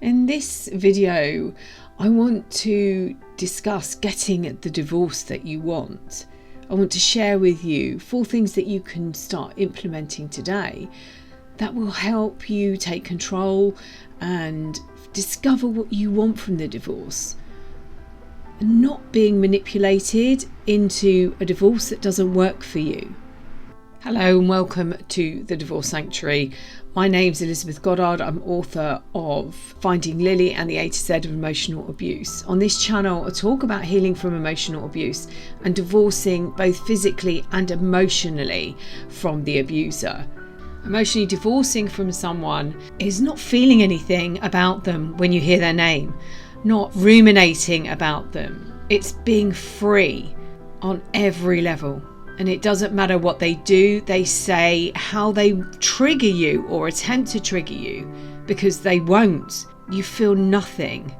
In this video, I want to discuss getting the divorce that you want. I want to share with you 4 things that you can start implementing today that will help you take control and discover what you want from the divorce. Not being manipulated into a divorce that doesn't work for you. Hello and welcome to the Divorce Sanctuary. My name's Elizabeth Goddard. I'm author of Finding Lily and the A to Z of Emotional Abuse. On this channel, I talk about healing from emotional abuse and divorcing both physically and emotionally from the abuser. Emotionally divorcing from someone is not feeling anything about them when you hear their name, not ruminating about them. It's being free on every level. And it doesn't matter what they do, they say, how they trigger you or attempt to trigger you, because they won't. You feel nothing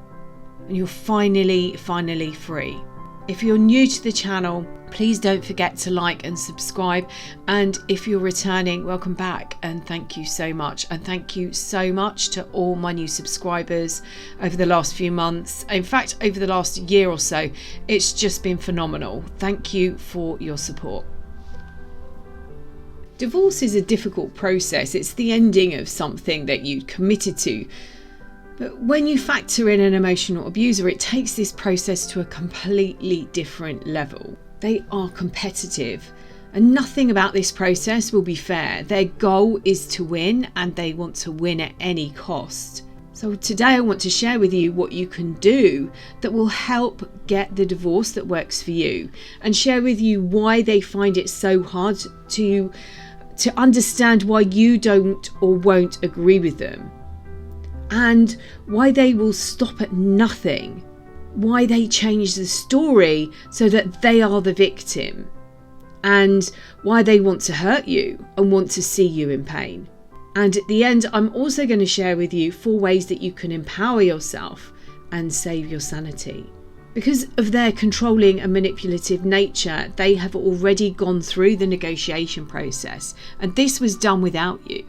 and you're finally free. If you're new to the channel, please don't forget to like and subscribe. And if you're returning, welcome back and thank you so much. And thank you so much to all my new subscribers over the last few months. In fact, over the last year or so, it's just been phenomenal. Thank you for your support. Divorce is a difficult process. It's the ending of something that you committed to. But when you factor in an emotional abuser, it takes this process to a completely different level. They are competitive and nothing about this process will be fair. Their goal is to win and they want to win at any cost. So today I want to share with you what you can do that will help get the divorce that works for you, and share with you why they find it so hard to understand why you don't or won't agree with them, and why they will stop at nothing, why they change the story so that they are the victim, and why they want to hurt you and want to see you in pain. And at the end, I'm also going to share with you 4 ways that you can empower yourself and save your sanity. Because of their controlling and manipulative nature, they have already gone through the negotiation process, and this was done without you.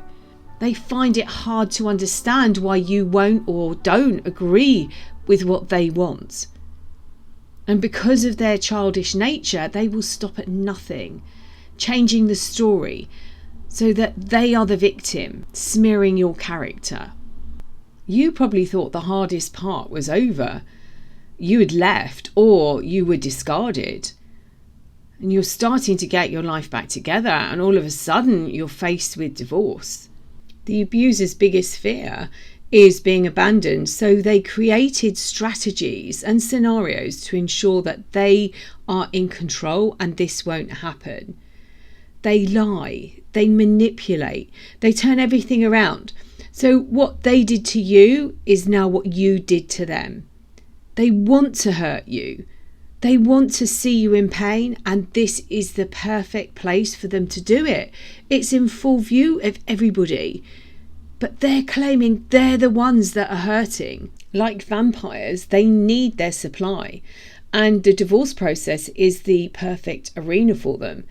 They find it hard to understand why you won't or don't agree with what they want. And because of their childish nature, they will stop at nothing, changing the story so that they are the victim, smearing your character. You probably thought the hardest part was over. You had left or you were discarded. And you're starting to get your life back together, and all of a sudden you're faced with divorce. The abuser's biggest fear is being abandoned, so they created strategies and scenarios to ensure that they are in control and this won't happen. They lie, they manipulate, they turn everything around. So what they did to you is now what you did to them. They want to hurt you. They want to see you in pain, and this is the perfect place for them to do it. It's in full view of everybody. But they're claiming they're the ones that are hurting. Like vampires, they need their supply. And the divorce process is the perfect arena for them.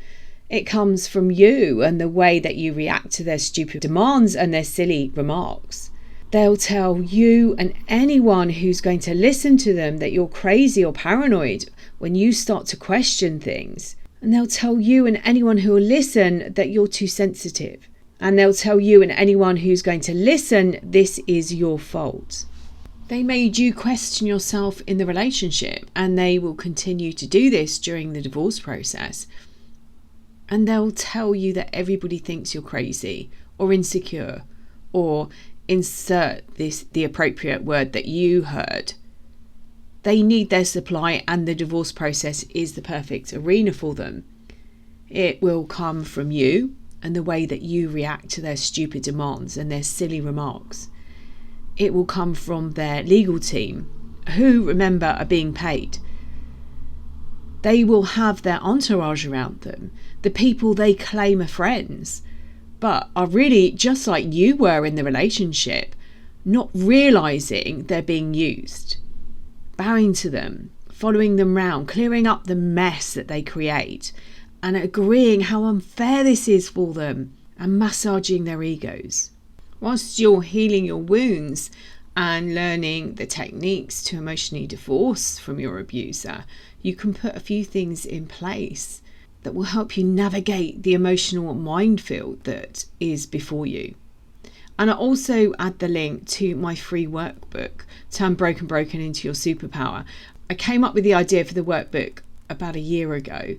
It comes from you and the way that you react to their stupid demands and their silly remarks. They'll tell you and anyone who's going to listen to them that you're crazy or paranoid when you start to question things. And they'll tell you and anyone who will listen that you're too sensitive. And they'll tell you and anyone who's going to listen, this is your fault. They made you question yourself in the relationship, and they will continue to do this during the divorce process. And they'll tell you that everybody thinks you're crazy or insecure, or insert the appropriate word that you heard. They need their supply, and the divorce process is the perfect arena for them. It will come from you and the way that you react to their stupid demands and their silly remarks. It will come from their legal team, who, remember, are being paid. They will have their entourage around them, the people they claim are friends, but are really just like you were in the relationship, not realising they're being used. Bowing to them, following them round, clearing up the mess that they create, and agreeing how unfair this is for them, and massaging their egos. Whilst you're healing your wounds and learning the techniques to emotionally divorce from your abuser, you can put a few things in place that will help you navigate the emotional minefield that is before you. And I also add the link to my free workbook, Turn Broken into Your Superpower. I came up with the idea for the workbook about a year ago,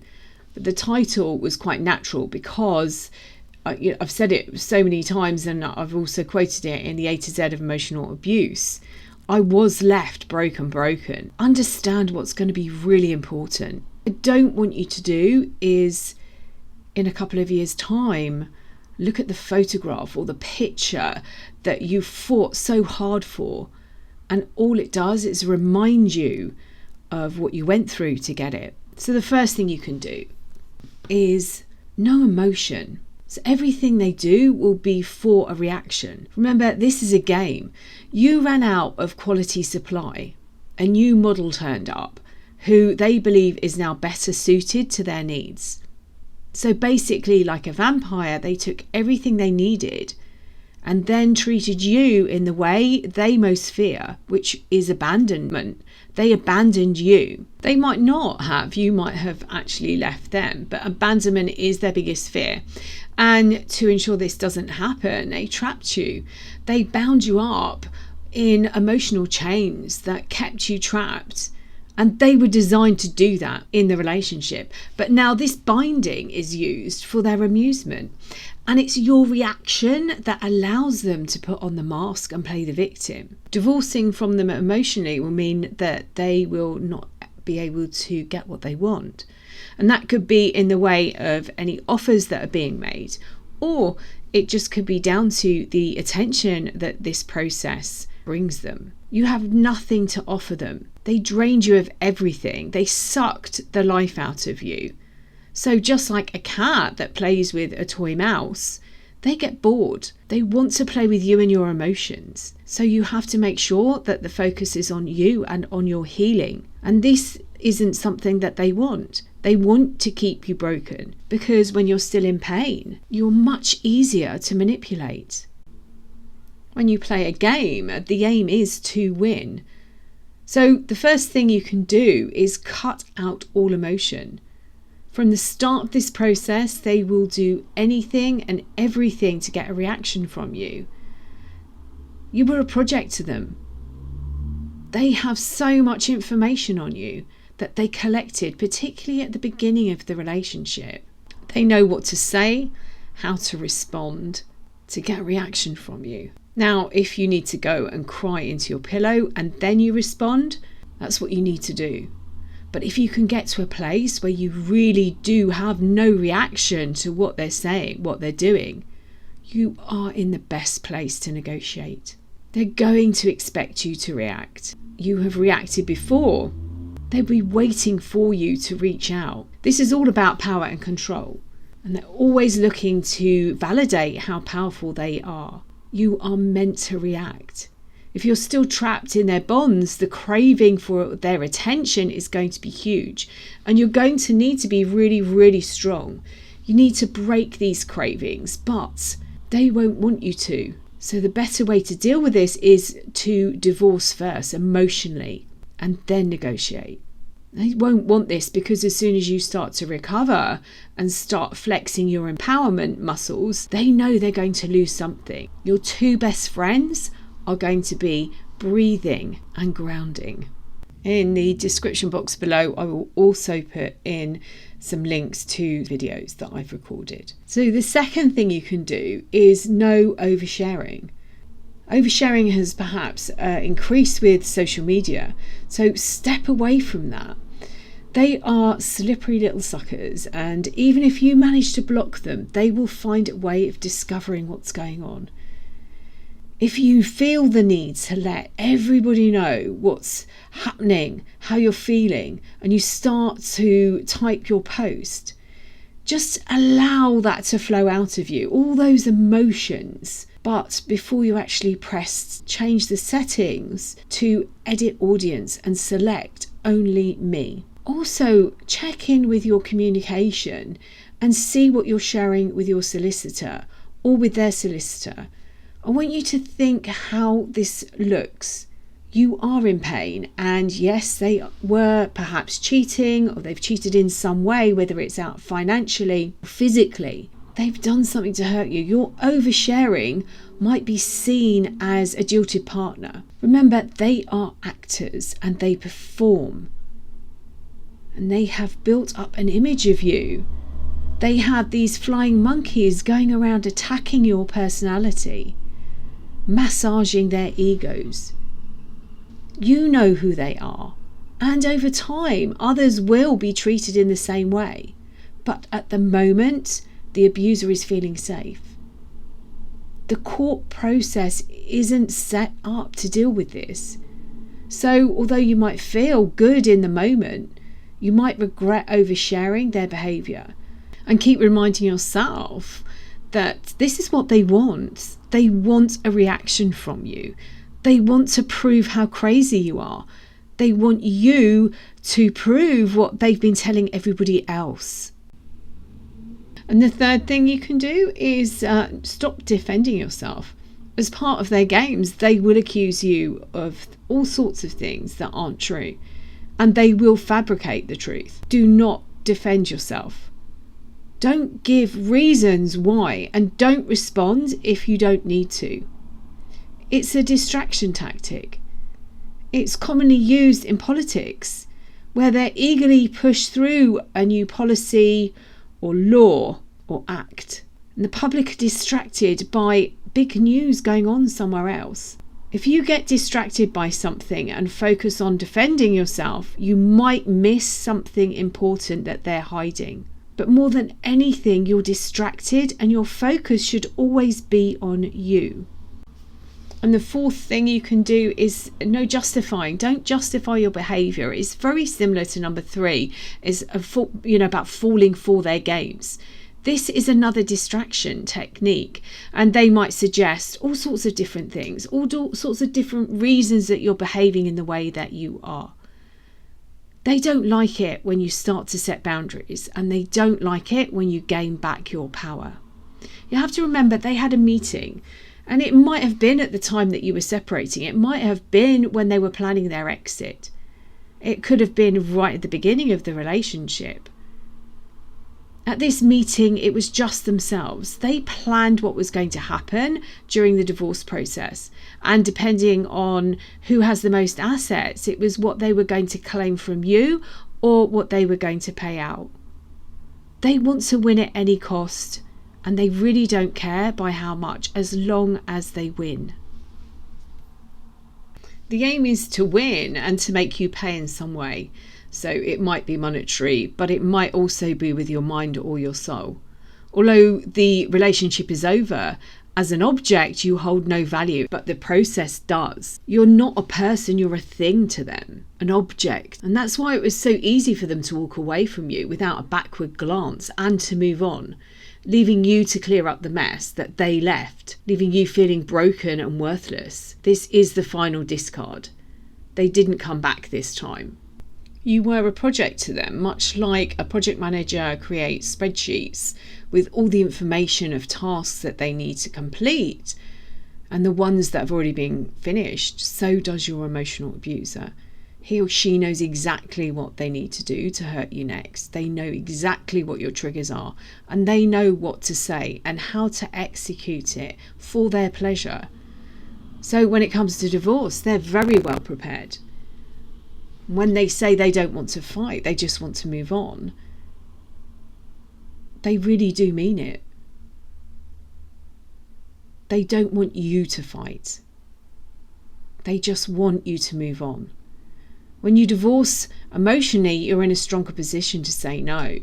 but the title was quite natural because I've said it so many times, and I've also quoted it in the A to Z of emotional abuse. I was left broken. Understand what's going to be really important. What I don't want you to do is, in a couple of years' time, look at the photograph or the picture that you fought so hard for, and all it does is remind you of what you went through to get it. So the first thing you can do is no emotion. So everything they do will be for a reaction. Remember, this is a game. You ran out of quality supply. A new model turned up who they believe is now better suited to their needs. So basically, like a vampire, they took everything they needed and then treated you in the way they most fear, which is abandonment. They abandoned you. They might not have. You might have actually left them, but abandonment is their biggest fear. And to ensure this doesn't happen, they trapped you. They bound you up in emotional chains that kept you trapped. And they were designed to do that in the relationship. But now this binding is used for their amusement. And it's your reaction that allows them to put on the mask and play the victim. Divorcing from them emotionally will mean that they will not be able to get what they want. And that could be in the way of any offers that are being made, or it just could be down to the attention that this process brings them. You have nothing to offer them. They drained you of everything. They sucked the life out of you. So just like a cat that plays with a toy mouse, they get bored. They want to play with you and your emotions. So you have to make sure that the focus is on you and on your healing. And this isn't something that they want. They want to keep you broken because when you're still in pain, you're much easier to manipulate. When you play a game, the aim is to win. So the first thing you can do is cut out all emotion. From the start of this process, they will do anything and everything to get a reaction from you. You were a project to them. They have so much information on you that they collected, particularly at the beginning of the relationship. They know what to say, how to respond to get a reaction from you. Now, if you need to go and cry into your pillow and then you respond, that's what you need to do. But if you can get to a place where you really do have no reaction to what they're saying, what they're doing, you are in the best place to negotiate. They're going to expect you to react. You have reacted before. They'll be waiting for you to reach out. This is all about power and control. And they're always looking to validate how powerful they are. You are meant to react. If you're still trapped in their bonds, the craving for their attention is going to be huge. And you're going to need to be really, really strong. You need to break these cravings, but they won't want you to. So the better way to deal with this is to divorce first emotionally and then negotiate. They won't want this because as soon as you start to recover and start flexing your empowerment muscles, they know they're going to lose something. Your two best friends are going to be breathing and grounding. In the description box below, I will also put in some links to videos that I've recorded. So the second thing you can do is no oversharing. Oversharing has perhaps increased with social media, so step away from that. They are slippery little suckers, and even if you manage to block them, they will find a way of discovering what's going on. If you feel the need to let everybody know what's happening, how you're feeling, and you start to type your post, just allow that to flow out of you, all those emotions. But before you actually press change the settings to edit audience and select only me. Also, check in with your communication and see what you're sharing with your solicitor or with their solicitor. I want you to think how this looks. You are in pain, and yes, they were perhaps cheating, or they've cheated in some way, whether it's out financially or physically. They've done something to hurt you. Your oversharing might be seen as a jilted partner. Remember, they are actors and they perform. And they have built up an image of you. They have these flying monkeys going around attacking your personality, massaging their egos. You know who they are. And over time, others will be treated in the same way. But at the moment, the abuser is feeling safe. The court process isn't set up to deal with this. So although you might feel good in the moment, you might regret oversharing their behaviour. And keep reminding yourself that this is what they want. They want a reaction from you. They want to prove how crazy you are. They want you to prove what they've been telling everybody else. And the third thing you can do is stop defending yourself. As part of their games, they will accuse you of all sorts of things that aren't true. And they will fabricate the truth. Do not defend yourself. Don't give reasons why, and don't respond if you don't need to. It's a distraction tactic. It's commonly used in politics, where they eagerly push through a new policy or law or act, and the public are distracted by big news going on somewhere else. If you get distracted by something and focus on defending yourself, you might miss something important that they're hiding. But more than anything, you're distracted and your focus should always be on you. And the fourth thing you can do is no justifying. Don't justify your behaviour. It's very similar to number 3, is about falling for their games. This is another distraction technique, and they might suggest all sorts of different things, all sorts of different reasons that you're behaving in the way that you are. They don't like it when you start to set boundaries, and they don't like it when you gain back your power. You have to remember they had a meeting, and it might have been at the time that you were separating. It might have been when they were planning their exit. It could have been right at the beginning of the relationship. At this meeting, it was just themselves. They planned what was going to happen during the divorce process. And depending on who has the most assets, it was what they were going to claim from you or what they were going to pay out. They want to win at any cost, and they really don't care by how much, as long as they win. The aim is to win and to make you pay in some way. So it might be monetary, but it might also be with your mind or your soul. Although the relationship is over, as an object you hold no value, but the process does. You're not a person, you're a thing to them, an object. And that's why it was so easy for them to walk away from you without a backward glance and to move on, leaving you to clear up the mess that they left, leaving you feeling broken and worthless. This is the final discard. They didn't come back this time. You were a project to them, much like a project manager creates spreadsheets with all the information of tasks that they need to complete and the ones that have already been finished. So does your emotional abuser. He or she knows exactly what they need to do to hurt you next. They know exactly what your triggers are, and they know what to say and how to execute it for their pleasure. So when it comes to divorce, they're very well prepared. When they say they don't want to fight, they just want to move on, they really do mean it. They don't want you to fight. They just want you to move on. When you divorce emotionally, you're in a stronger position to say no.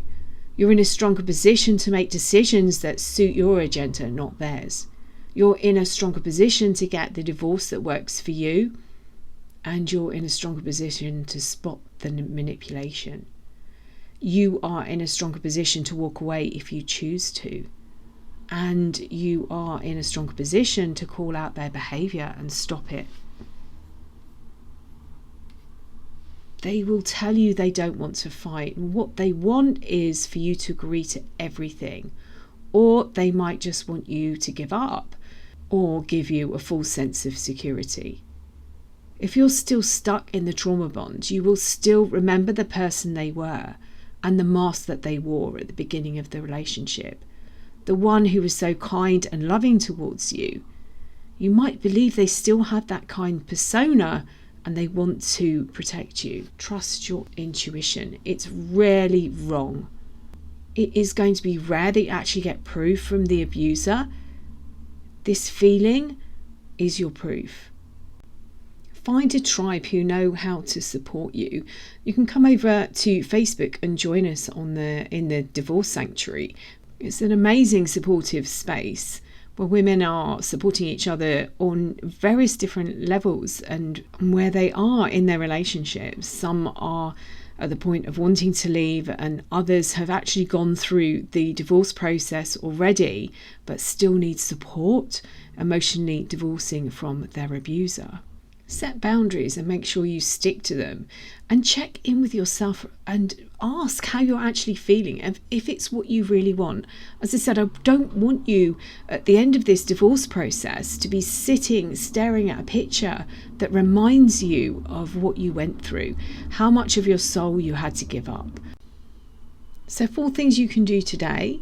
You're in a stronger position to make decisions that suit your agenda, not theirs. You're in a stronger position to get the divorce that works for you. And you're in a stronger position to spot the manipulation. You are in a stronger position to walk away if you choose to. And you are in a stronger position to call out their behaviour and stop it. They will tell you they don't want to fight. And what they want is for you to agree to everything. Or they might just want you to give up. or give you a false sense of security. If you're still stuck in the trauma bond, you will still remember the person they were and the mask that they wore at the beginning of the relationship. The one who was so kind and loving towards you. You might believe they still have that kind persona and they want to protect you. Trust your intuition. It's rarely wrong. It is going to be rare that you actually get proof from the abuser. This feeling is your proof. Find a tribe who know how to support you. You can come over to Facebook and join us in the Divorce Sanctuary. It's an amazing supportive space where women are supporting each other on various different levels and where they are in their relationships. Some are at the point of wanting to leave, and others have actually gone through the divorce process already but still need support, emotionally divorcing from their abuser. Set boundaries and make sure you stick to them, and check in with yourself and ask how you're actually feeling and if it's what you really want. As I said, I don't want you at the end of this divorce process to be sitting staring at a picture that reminds you of what you went through, how much of your soul you had to give up. So 4 things you can do today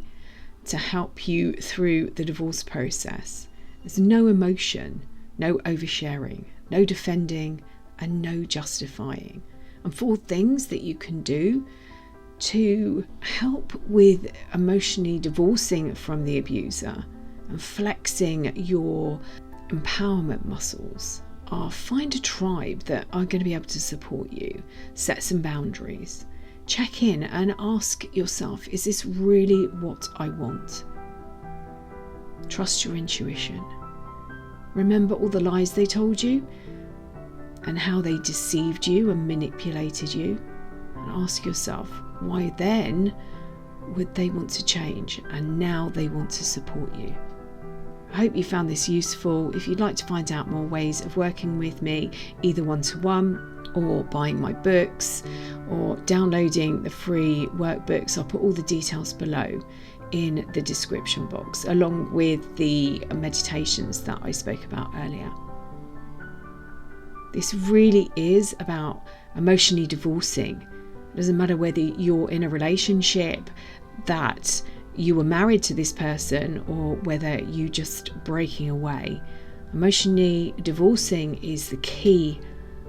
to help you through the divorce process. There's no emotion, no oversharing, no defending, and no justifying. And 4 things that you can do to help with emotionally divorcing from the abuser and flexing your empowerment muscles are: find a tribe that are going to be able to support you, set some boundaries, check in and ask yourself, is this really what I want? Trust your intuition. Remember all the lies they told you and how they deceived you and manipulated you, and ask yourself, why then would they want to change and now they want to support you? I hope you found this useful. If you'd like to find out more ways of working with me, either one-to-one or buying my books or downloading the free workbooks, I'll put all the details below in the description box, along with the meditations that I spoke about earlier. This really is about emotionally divorcing. It doesn't matter whether you're in a relationship that you were married to this person or whether you just breaking away. Emotionally divorcing is the key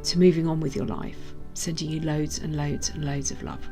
to moving on with your life. Sending you loads and loads and loads of love.